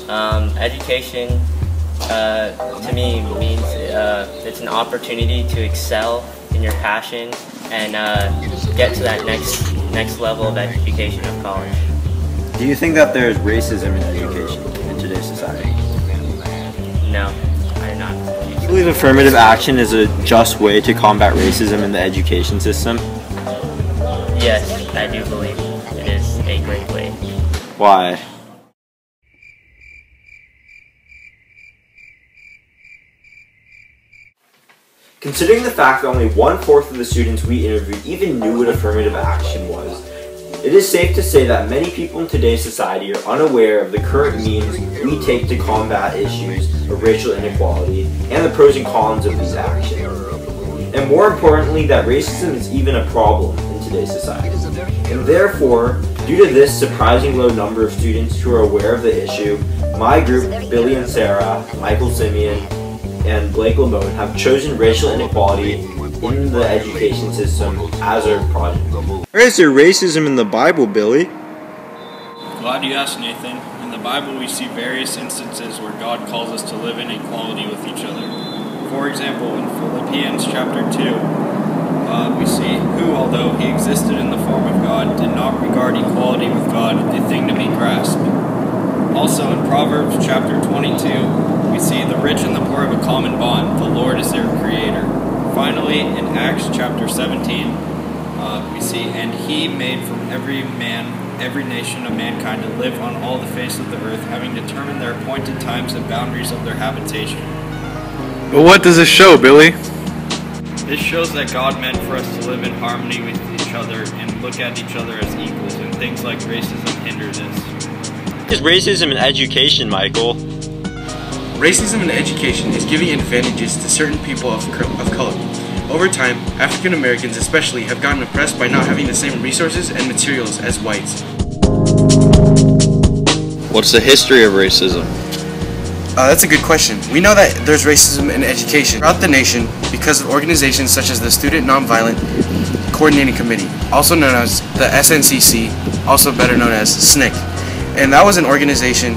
Education to me means it's an opportunity to excel in your passion and get to that next level of education of college. Do you think that there's racism in education in today's society? No, I do not. Do you believe affirmative action is a just way to combat racism in the education system? Yes, I do believe it is a great way. Why? Considering the fact that only 1/4 of the students we interviewed even knew what affirmative action was, it is safe to say that many people in today's society are unaware of the current means we take to combat issues of racial inequality and the pros and cons of these actions. And more importantly, that racism is even a problem in today's society. And therefore, due to this surprising low number of students who are aware of the issue, my group, Billy and Sarah, Michael Simeon, and Blake Lamone, have chosen racial inequality in the education system as our project. Where is there racism in the Bible, Billy? Glad you asked, Nathan. In the Bible, we see various instances where God calls us to live in equality with each other. For example, in Philippians chapter 2, we see who, although he existed in the form of God, did not regard equality with God a thing to be grasped. Also in Proverbs chapter 22, we see the rich and the poor have a common bond. The Lord is their creator. Finally, in Acts chapter 17, we see, and he made from every man, every nation of mankind to live on all the face of the earth, having determined their appointed times and boundaries of their habitation. But what does this show, Billy? This shows that God meant for us to live in harmony with each other and look at each other as equals, and things like racism hinder this. What is racism in education, Michael? Racism in education is giving advantages to certain people of color. Over time, African Americans especially have gotten oppressed by not having the same resources and materials as whites. What's the history of racism? That's a good question. We know that there's racism in education throughout the nation because of organizations such as the Student Nonviolent Coordinating Committee, also known as the SNCC, also better known as SNCC. And that was an organization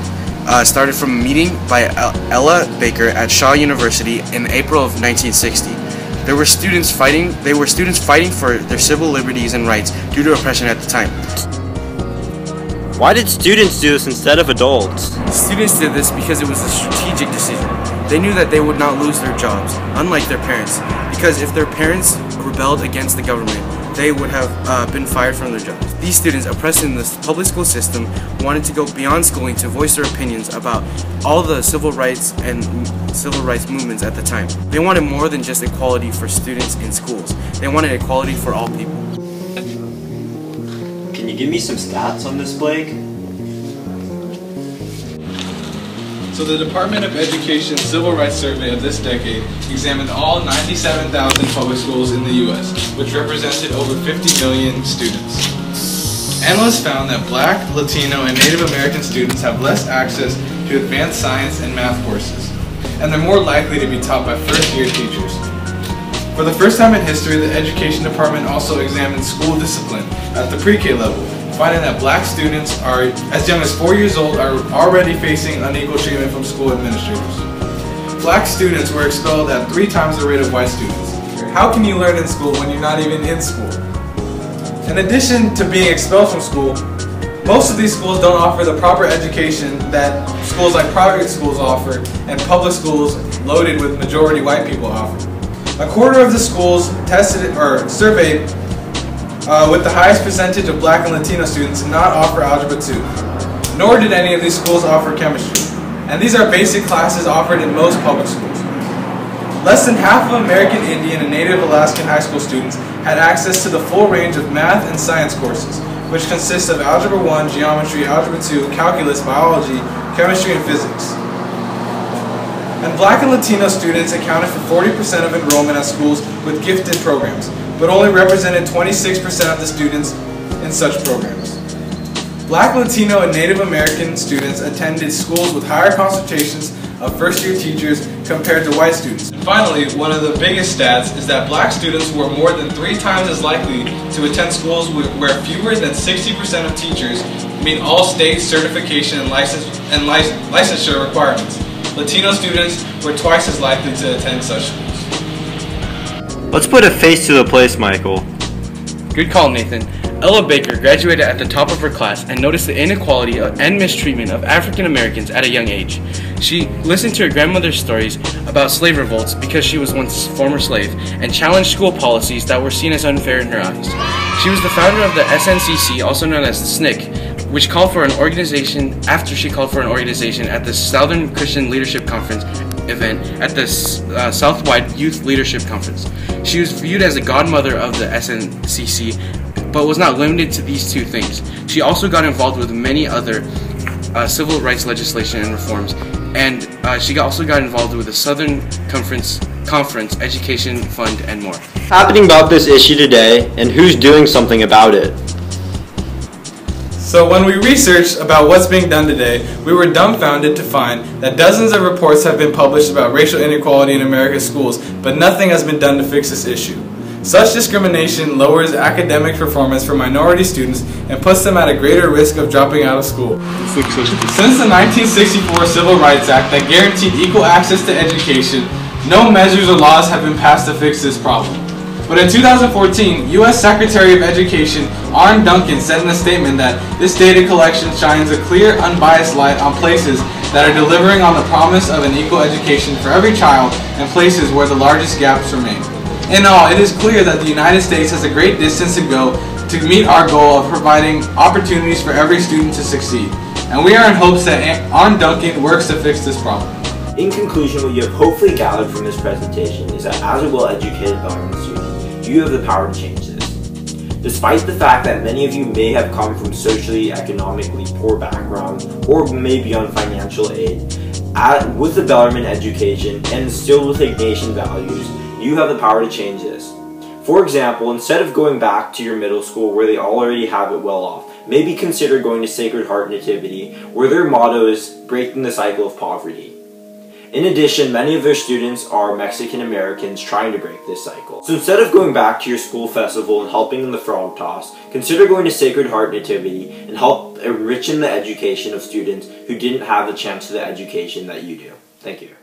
started from a meeting by Ella Baker at Shaw University in April of 1960. They were students fighting for their civil liberties and rights due to oppression at the time. Why did students do this instead of adults? Students did this because it was a strategic decision. They knew that they would not lose their jobs, unlike their parents, because if their parents rebelled against the government, they would have been fired from their jobs. These students, oppressed in the public school system, wanted to go beyond schooling to voice their opinions about all the civil rights and civil rights movements at the time. They wanted more than just equality for students in schools. They wanted equality for all people. Can you give me some stats on this, Blake? So the Department of Education Civil Rights Survey of this decade examined all 97,000 public schools in the U.S., which represented over 50 million students. Analysts found that Black, Latino, and Native American students have less access to advanced science and math courses, and they're more likely to be taught by first-year teachers. For the first time in history, the Education Department also examined school discipline at the pre-K level, finding that Black students are as young as 4 years old are already facing unequal treatment from school administrators. Black students were expelled at 3 times the rate of white students. How can you learn in school when you're not even in school? In addition to being expelled from school, most of these schools don't offer the proper education that schools like private schools offer and public schools loaded with majority white people offer. A quarter of the schools tested or surveyed with the highest percentage of Black and Latino students did not offer Algebra 2, nor did any of these schools offer chemistry. And these are basic classes offered in most public schools. Less than half of American Indian and Native Alaskan high school students had access to the full range of math and science courses, which consist of Algebra 1, Geometry, Algebra 2, Calculus, Biology, Chemistry, and Physics. And Black and Latino students accounted for 40% of enrollment at schools with gifted programs, but only represented 26% of the students in such programs. Black, Latino, and Native American students attended schools with higher concentrations of first-year teachers compared to white students. And finally, one of the biggest stats is that Black students were more than 3 times as likely to attend schools where fewer than 60% of teachers meet all state certification and licensure requirements. Latino students were twice as likely to attend such schools. Let's put a face to the place, Michael. Good call, Nathan. Ella Baker graduated at the top of her class and noticed the inequality and mistreatment of African Americans at a young age. She listened to her grandmother's stories about slave revolts because she was once a former slave and challenged school policies that were seen as unfair in her eyes. She was the founder of the SNCC, also known as the SNCC, which called for an organization after she called for an organization at the Southern Christian Leadership Conference event at the Southwide Youth Leadership Conference. She was viewed as the godmother of the SNCC, but was not limited to these two things. She also got involved with many other civil rights legislation and reforms, and she also got involved with the Southern Conference Education Fund and more. Happening about this issue today, and who's doing something about it? So when we researched about what's being done today, we were dumbfounded to find that dozens of reports have been published about racial inequality in America's schools, but nothing has been done to fix this issue. Such discrimination lowers academic performance for minority students and puts them at a greater risk of dropping out of school. Since the 1964 Civil Rights Act that guaranteed equal access to education, no measures or laws have been passed to fix this problem. But in 2014, U.S. Secretary of Education Arne Duncan said in a statement that this data collection shines a clear, unbiased light on places that are delivering on the promise of an equal education for every child and places where the largest gaps remain. In all, it is clear that the United States has a great distance to go to meet our goal of providing opportunities for every student to succeed. And we are in hopes that Arne Duncan works to fix this problem. In conclusion, what you have hopefully gathered from this presentation is that as a well-educated Bellarmine student, you have the power to change this. Despite the fact that many of you may have come from socially, economically poor backgrounds or may be on financial aid, with the Bellarmine education and instilled with Ignatian values, you have the power to change this. For example, instead of going back to your middle school where they already have it well off, maybe consider going to Sacred Heart Nativity, where their motto is breaking the cycle of poverty. In addition, many of their students are Mexican Americans trying to break this cycle. So instead of going back to your school festival and helping in the frog toss, consider going to Sacred Heart Nativity and help enrich in the education of students who didn't have the chance to the education that you do. Thank you.